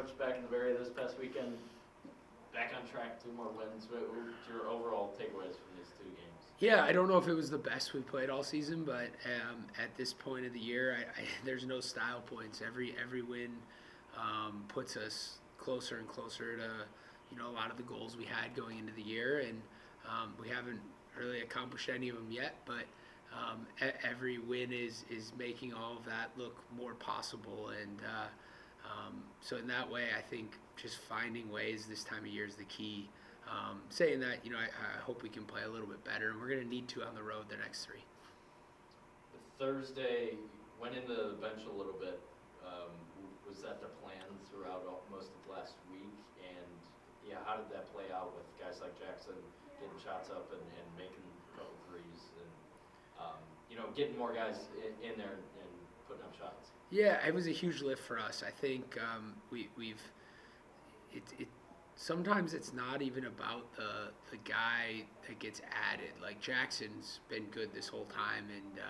Coach, back in the Barry this past weekend, back on track, 2 more wins. What were your overall takeaways from these 2 games? Yeah, I don't know if it was the best we played all season, but at this point of the year, there's no style points. Every win puts us closer and closer to a lot of the goals we had going into the year, and we haven't really accomplished any of them yet. But every win is making all of that look more possible, and so in that way, I think just finding ways this time of year is the key. Saying that, I hope we can play a little bit better, and we're going to need to on the road the next 3. Thursday, went into the bench a little bit. Was that the plan throughout most of last week? And yeah, how did that play out with guys like Jackson getting shots up and making a couple threes and getting more guys in there and putting up shots? Yeah, it was a huge lift for us. I think we've it sometimes it's not even about the guy that gets added. Like Jackson's been good this whole time and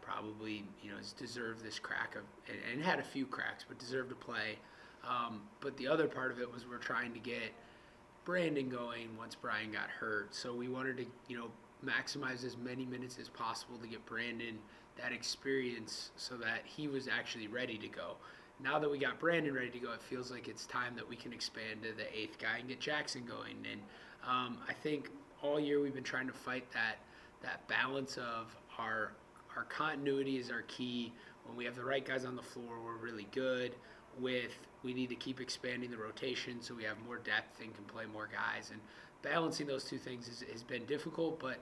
probably has deserved this crack of and had a few cracks, but deserved to play. But the other part of it was we're trying to get Brandon going once Brian got hurt. So we wanted to maximize as many minutes as possible to get Brandon that experience so that he was actually ready to go. Now that we got Brandon ready to go, it feels like it's time that we can expand to the 8th guy and get Jackson going. And I think all year we've been trying to fight that balance of our continuity is our key. When we have the right guys on the floor, we're really good. We need to keep expanding the rotation so we have more depth and can play more guys. And balancing those 2 things has been difficult, but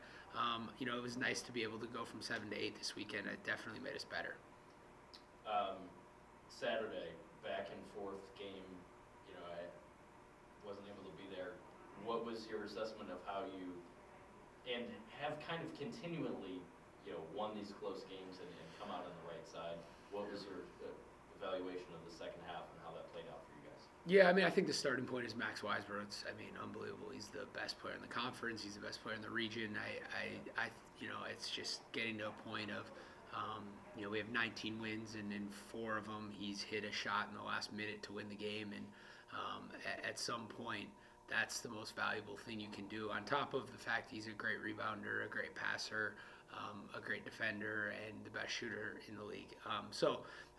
it was nice to be able to go from 7 to 8 this weekend. It definitely made us better. Saturday, back and forth game, I wasn't able to be there. What was your assessment of how you, and have kind of continually, won these close games and come out on the right side? What was your evaluation of the second half and how that played out for you guys? Yeah, I think the starting point is Max Weisborough. It's unbelievable. He's the best player in the conference. He's the best player in the region. It's just getting to a point of, we have 19 wins, and in 4 of them, he's hit a shot in the last minute to win the game. And at some point, that's the most valuable thing you can do. On top of the fact he's a great rebounder, a great passer, a great defender, and the best shooter in the league.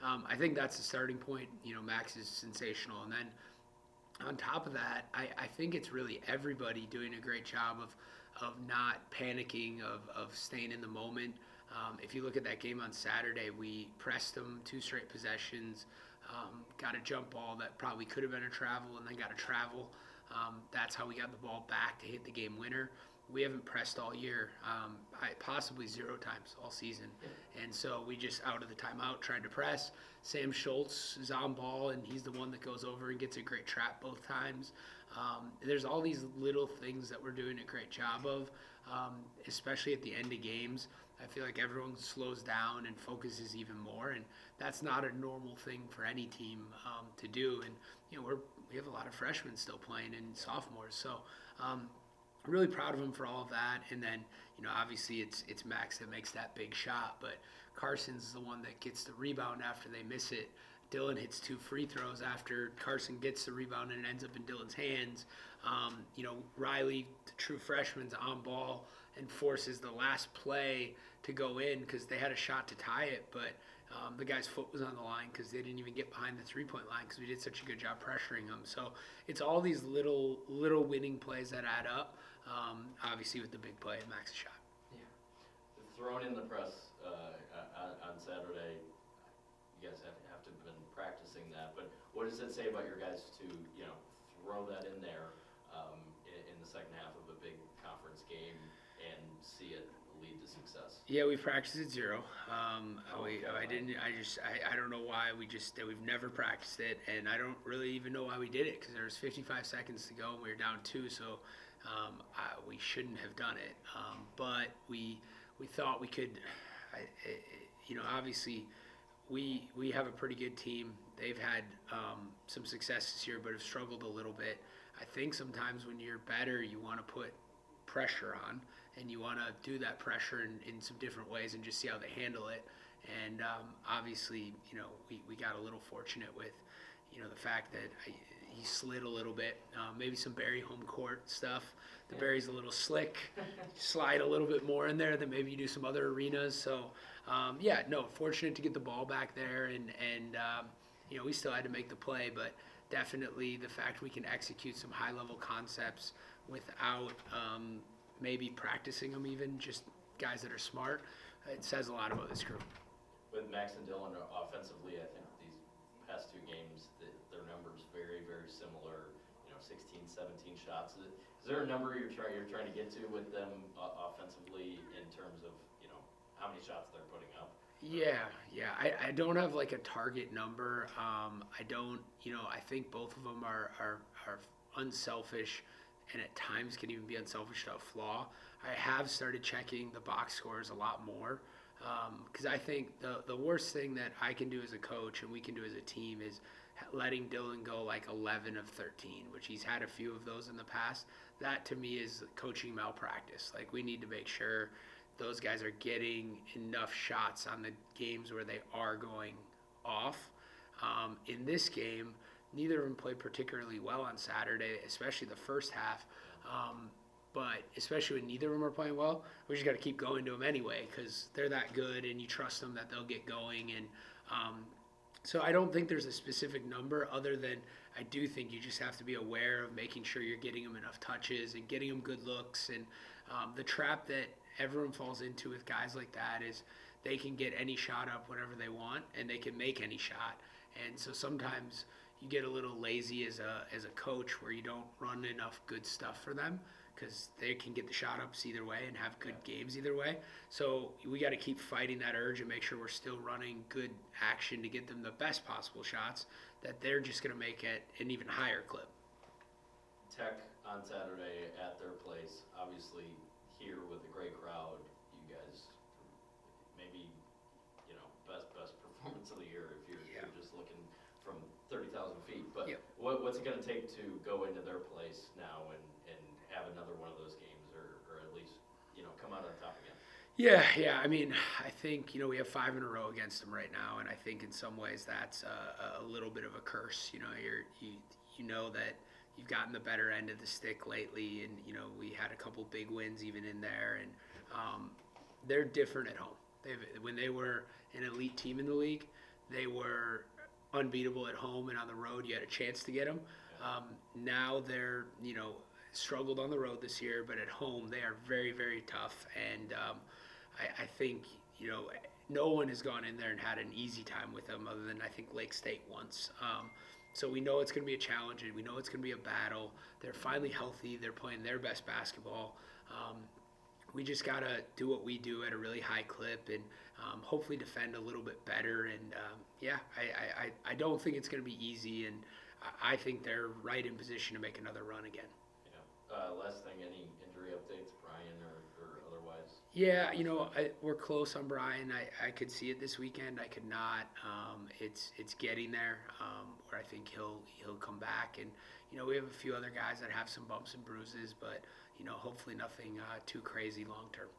I think that's the starting point. Max is sensational, and then on top of that, I think it's really everybody doing a great job of not panicking, of staying in the moment. If you look at that game on Saturday, we pressed them 2 straight possessions, got a jump ball that probably could have been a travel, and then got a travel. That's how we got the ball back to hit the game winner. We haven't pressed all year, possibly 0 times all season. And so we just, out of the timeout, tried to press. Sam Schultz is on ball, and he's the one that goes over and gets a great trap both times. There's all these little things that we're doing a great job of, especially at the end of games. I feel like everyone slows down and focuses even more, and that's not a normal thing for any team to do. And we have a lot of freshmen still playing and sophomores, so I'm really proud of him for all of that. And then obviously it's Max that makes that big shot, but Carson's the one that gets the rebound after they miss it. Dylan hits 2 free throws after Carson gets the rebound and it ends up in Dylan's hands. Riley, the true freshman's on ball and forces the last play to go in because they had a shot to tie it, but the guy's foot was on the line because they didn't even get behind the 3-point line because we did such a good job pressuring them. So it's all these little winning plays that add up, obviously with the big play of Max's shot. Yeah. Thrown in the press on Saturday, you guys have to have been practicing that, but what does it say about your guys to throw that in there in the second half of a big conference game and see it lead to success? Yeah, we've practiced at 0. I don't know why we've never practiced it, and I don't really even know why we did it because there was 55 seconds to go and we were down 2, so we shouldn't have done it. But we thought we could. Obviously, we have a pretty good team. They've had some success this year, but have struggled a little bit. I think sometimes when you're better, you want to put pressure on, and you want to do that pressure in some different ways and just see how they handle it. And obviously, we got a little fortunate with, the fact that he slid a little bit, maybe some Barry home court stuff. The Barry's a little slick, slide a little bit more in there than maybe you do some other arenas. So, no, fortunate to get the ball back there, and we still had to make the play, but definitely the fact we can execute some high-level concepts without maybe practicing them even, just guys that are smart, it says a lot about this group. With Max and Dylan offensively, I think these past two games, their numbers very, very similar, 16, 17 shots. Is there a number you're trying to get to with them offensively in terms of, how many shots they're putting up? Yeah. I don't have like a target number. I don't, I think both of them are unselfish, and at times can even be unselfish to a flaw. I have started checking the box scores a lot more, because I think the worst thing that I can do as a coach and we can do as a team is letting Dylan go like 11 of 13, which he's had a few of those in the past. That to me is coaching malpractice. Like, we need to make sure those guys are getting enough shots on the games where they are going off. In this game, neither of them played particularly well on Saturday, especially the first half. But especially when neither of them are playing well, we just got to keep going to them anyway, because they're that good and you trust them that they'll get going. And so I don't think there's a specific number, other than I do think you just have to be aware of making sure you're getting them enough touches and getting them good looks. And the trap that everyone falls into with guys like that is they can get any shot up whenever they want, and they can make any shot. And so sometimes you get a little lazy as a coach, where you don't run enough good stuff for them, because they can get the shot ups either way and have good games either way. So we got to keep fighting that urge and make sure we're still running good action to get them the best possible shots that they're just going to make at an even higher clip. Tech on Saturday at their place, obviously here with a great crowd, you guys maybe, best performance of the year if you're just looking from 30,000 feet. But what's it going to take to go into their place now and have another one of those games, or at least, come out on top again? Yeah. I mean, I think, we have 5 in a row against them right now, and I think in some ways that's a little bit of a curse. You know that you've gotten the better end of the stick lately, and, we had a couple big wins even in there, and they're different at home. When they were an elite team in the league, they were unbeatable at home, and on the road you had a chance to get them. Now they're, struggled on the road this year, but at home they are very, very tough. And I think, no one has gone in there and had an easy time with them, other than I think Lake State once. So we know it's going to be a challenge, and we know it's going to be a battle. They're finally healthy. They're playing their best basketball. We just got to do what we do at a really high clip, and hopefully defend a little bit better. And I don't think it's going to be easy, and I think they're right in position to make another run again. Last thing, any injury updates, Brian, or otherwise? Yeah, we're close on Brian. I could see it this weekend. I could not. It's getting there, where I think he'll come back. And we have a few other guys that have some bumps and bruises, but hopefully nothing too crazy long term.